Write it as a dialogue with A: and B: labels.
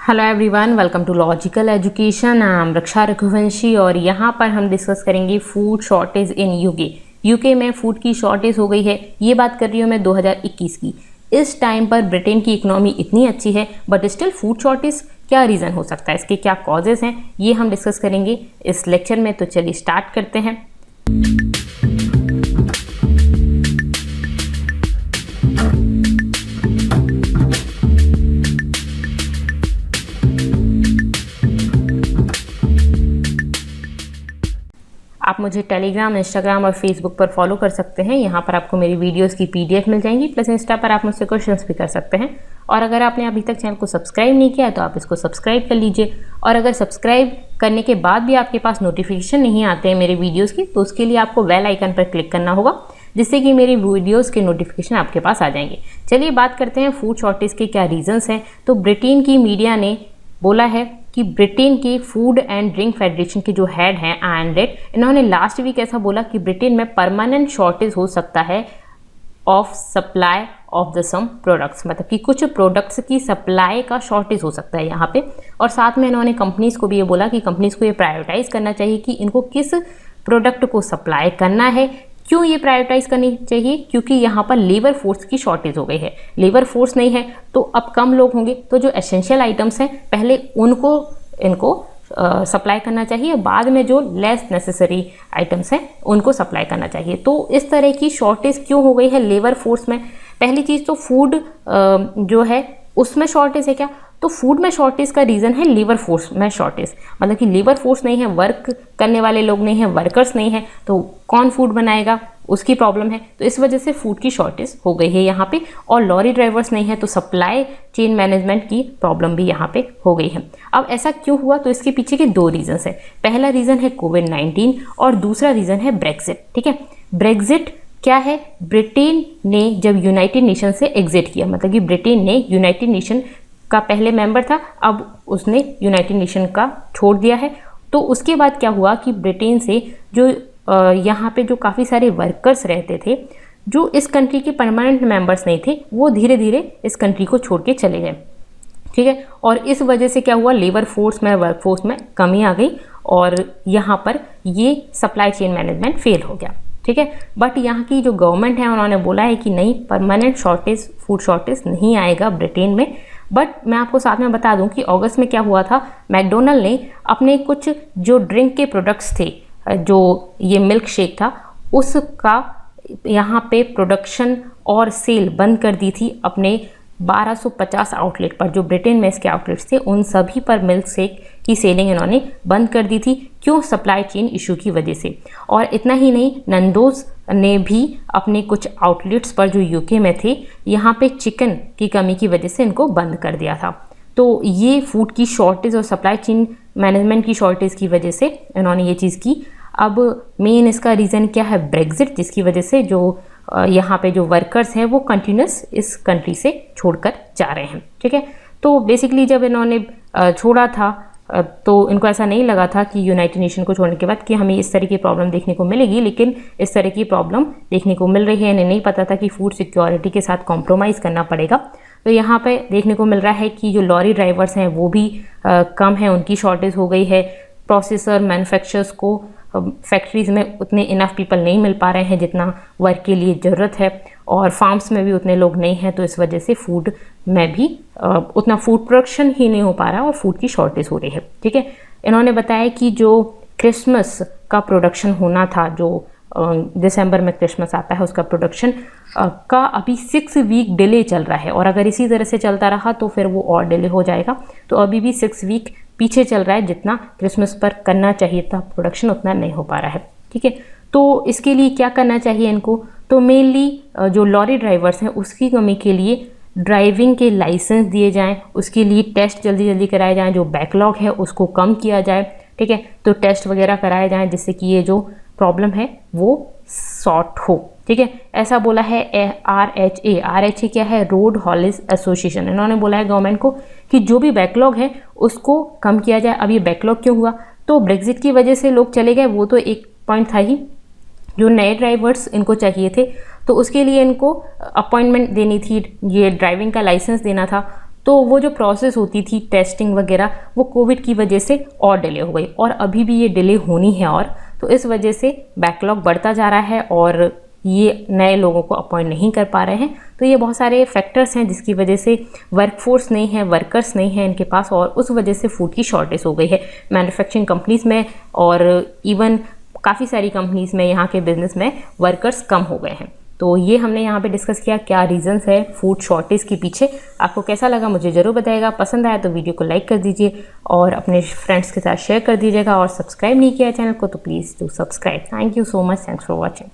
A: Hello everyone, welcome to logical education. I am Raksha Raghuvanshi और यहाँ पर हम डिस्कस करेंगे फूड शॉर्टेज इन यूके में फूड की शॉर्टेज हो गई है। ये बात कर रही हूँ मैं 2021 की। इस टाइम पर ब्रिटेन की इकोनॉमी इतनी अच्छी है बट स्टिल फूड शॉर्टेज, क्या रीज़न हो सकता है, इसके क्या कॉजेज़ हैं, ये हम डिस्कस करेंगे इस लेक्चर में। तो चलिए स्टार्ट करते हैं। आप मुझे टेलीग्राम, इंस्टाग्राम और फेसबुक पर फॉलो कर सकते हैं। यहाँ पर आपको मेरी वीडियोस की पीडीएफ मिल जाएंगी, प्लस इंस्टा पर आप मुझसे क्वेश्चंस भी कर सकते हैं। और अगर आपने अभी तक चैनल को सब्सक्राइब नहीं किया है तो आप इसको सब्सक्राइब कर लीजिए। और अगर सब्सक्राइब करने के बाद भी आपके पास नोटिफिकेशन नहीं आते हैं मेरे वीडियोज़ की, तो उसके लिए आपको बेल आइकन पर क्लिक करना होगा, जिससे कि मेरी वीडियोज़ के नोटिफिकेशन आपके पास आ जाएंगे। चलिए बात करते हैं फूड शॉर्टेज के क्या रीजंस हैं। तो ब्रिटेन की मीडिया ने बोला है कि ब्रिटेन के फूड एंड ड्रिंक फेडरेशन के जो हेड हैं एंडेट, इन्होंने लास्ट वीक ऐसा बोला कि ब्रिटेन में परमानेंट शॉर्टेज हो सकता है of supply of the some products, मतलब कि कुछ प्रोडक्ट्स की सप्लाई का शॉर्टेज हो सकता है यहाँ पे। और साथ में इन्होंने कंपनीज को भी ये बोला कि कंपनीज को ये प्रायोरिटाइज करना चाहिए कि इनको किस प्रोडक्ट को सप्लाई करना है। क्यों ये प्रायोरिटाइज करनी चाहिए? क्योंकि यहाँ पर लेबर फोर्स की शॉर्टेज हो गई है। लेबर फोर्स नहीं है तो अब कम लोग होंगे, तो जो एसेंशियल आइटम्स हैं पहले इनको सप्लाई करना चाहिए, बाद में जो लेस नेसेसरी आइटम्स हैं उनको सप्लाई करना चाहिए। तो इस तरह की शॉर्टेज क्यों हो गई है लेबर फोर्स में? पहली चीज़ तो फूड जो है उसमें शॉर्टेज है क्या? तो फूड में शॉर्टेज का रीज़न है लेबर फोर्स में शॉर्टेज, मतलब कि लेबर फोर्स नहीं है, वर्क करने वाले लोग नहीं हैं, वर्कर्स नहीं है, तो कौन फूड बनाएगा, उसकी प्रॉब्लम है। तो इस वजह से फूड की शॉर्टेज हो गई है यहाँ पे। और लॉरी ड्राइवर्स नहीं है तो सप्लाई चेन मैनेजमेंट की प्रॉब्लम भी यहाँ पे हो गई है। अब ऐसा क्यों हुआ? तो इसके पीछे के दो रीजंस हैं। पहला रीज़न है कोविड-19 और दूसरा रीज़न है ब्रेक्जिट। ठीक है, ब्रेक्जिट क्या है? ब्रिटेन ने जब यूनाइटेड नेशन से एग्जिट किया, मतलब कि ब्रिटेन ने यूनाइटेड नेशन का पहले मेंबर था, अब उसने यूनाइटेड नेशन का छोड़ दिया है। तो उसके बाद क्या हुआ कि ब्रिटेन से जो यहाँ पे जो काफ़ी सारे वर्कर्स रहते थे, जो इस कंट्री के परमानेंट मेंबर्स नहीं थे, वो धीरे धीरे इस कंट्री को छोड़ के चले गए। ठीक है, और इस वजह से क्या हुआ, लेबर फोर्स में, वर्क फोर्स में कमी आ गई और यहाँ पर ये सप्लाई चेन मैनेजमेंट फेल हो गया। ठीक है, बट यहाँ की जो गवर्नमेंट है उन्होंने बोला है कि नहीं, परमानेंट शॉर्टेज, फूड शॉर्टेज नहीं आएगा ब्रिटेन में। बट मैं आपको साथ में बता दूं कि अगस्त में क्या हुआ था, मैकडोनल्ड ने अपने कुछ जो ड्रिंक के प्रोडक्ट्स थे, जो ये मिल्क शेक था, उसका यहाँ पे प्रोडक्शन और सेल बंद कर दी थी अपने 1250 आउटलेट पर। जो ब्रिटेन में इसके आउटलेट्स थे उन सभी पर मिल्क शेक की सेलिंग इन्होंने बंद कर दी थी। क्यों? सप्लाई चेन इशू की वजह से। और इतना ही नहीं, नंदोज ने भी अपने कुछ आउटलेट्स पर जो यूके में थे, यहाँ पे चिकन की कमी की वजह से इनको बंद कर दिया था। तो ये फूड की शॉर्टेज और सप्लाई चेन मैनेजमेंट की शॉर्टेज की वजह से इन्होंने ये चीज़ की। अब मेन इसका रीज़न क्या है? ब्रेक्जिट, जिसकी वजह से जो यहाँ पे जो वर्कर्स हैं वो कंटिन्यूस इस कंट्री से छोड़कर जा रहे हैं। ठीक है, तो बेसिकली जब इन्होंने छोड़ा था तो इनको ऐसा नहीं लगा था कि यूनाइटेड नेशन को छोड़ने के बाद कि हमें इस तरह की प्रॉब्लम देखने को मिलेगी, लेकिन इस तरह की प्रॉब्लम देखने को मिल रही है। इन्हें नहीं पता था कि फूड सिक्योरिटी के साथ कॉम्प्रोमाइज़ करना पड़ेगा। तो यहाँ पे देखने को मिल रहा है कि जो लॉरी ड्राइवर्स हैं वो भी कम हैं, उनकी शॉर्टेज हो गई है। प्रोसेसर, मैन्युफैक्चरर्स को फैक्ट्रीज़ में उतने इनफ पीपल नहीं मिल पा रहे हैं जितना वर्क के लिए ज़रूरत है, और फार्म्स में भी उतने लोग नहीं हैं। तो इस वजह से फूड में भी उतना फूड प्रोडक्शन ही नहीं हो पा रहा और फूड की शॉर्टेज हो रही है। ठीक है, इन्होंने बताया कि जो क्रिसमस का प्रोडक्शन होना था, जो दिसंबर में क्रिसमस आता है, उसका प्रोडक्शन का अभी 6 वीक डिले चल रहा है, और अगर इसी तरह से चलता रहा तो फिर वो और डिले हो जाएगा। तो अभी भी 6 वीक पीछे चल रहा है, जितना क्रिसमस पर करना चाहिए था प्रोडक्शन उतना नहीं हो पा रहा है। ठीक है, तो इसके लिए क्या करना चाहिए इनको? तो मेनली जो लॉरी ड्राइवर्स हैं उसकी कमी के लिए ड्राइविंग के लाइसेंस दिए जाएं, उसके लिए टेस्ट जल्दी जल्दी कराए जाएं, जो बैकलॉग है उसको कम किया जाए। ठीक है, तो टेस्ट वगैरह कराए जाएं जिससे कि ये जो प्रॉब्लम है वो सॉर्ट हो। ठीक है, ऐसा बोला है RHA क्या है? Road haulage association. इन्होंने बोला है गवर्नमेंट को कि जो भी बैकलॉग है उसको कम किया जाए। अब ये बैकलॉग क्यों हुआ? तो ब्रेक्जिट की वजह से लोग चले गए, वो तो एक पॉइंट था ही। जो नए ड्राइवर्स इनको चाहिए थे तो उसके लिए इनको अपॉइंटमेंट देनी थी, ये ड्राइविंग का लाइसेंस देना था। तो वो जो प्रोसेस होती थी टेस्टिंग वगैरह वो कोविड की वजह से और डिले हो गई, और अभी भी ये डिले होनी है। और तो इस वजह से बैकलॉग बढ़ता जा रहा है और ये नए लोगों को अपॉइंट नहीं कर पा रहे हैं। तो ये बहुत सारे फैक्टर्स हैं जिसकी वजह से वर्कफोर्स नहीं है, वर्कर्स नहीं है इनके पास, और उस वजह से फूड की शॉर्टेज हो गई है मैन्युफैक्चरिंग कंपनीज़ में, और इवन काफ़ी सारी कंपनीज़ में यहाँ के बिजनेस में वर्कर्स कम हो गए हैं। तो ये हमने यहाँ पे डिस्कस किया क्या रीजंस है फूड शॉर्टेज के पीछे। आपको कैसा लगा मुझे ज़रूर बताइएगा। पसंद आया तो वीडियो को लाइक कर दीजिए और अपने फ्रेंड्स के साथ शेयर कर दीजिएगा, और सब्सक्राइब नहीं किया चैनल को तो please do subscribe. Thank you so much, thanks for watching.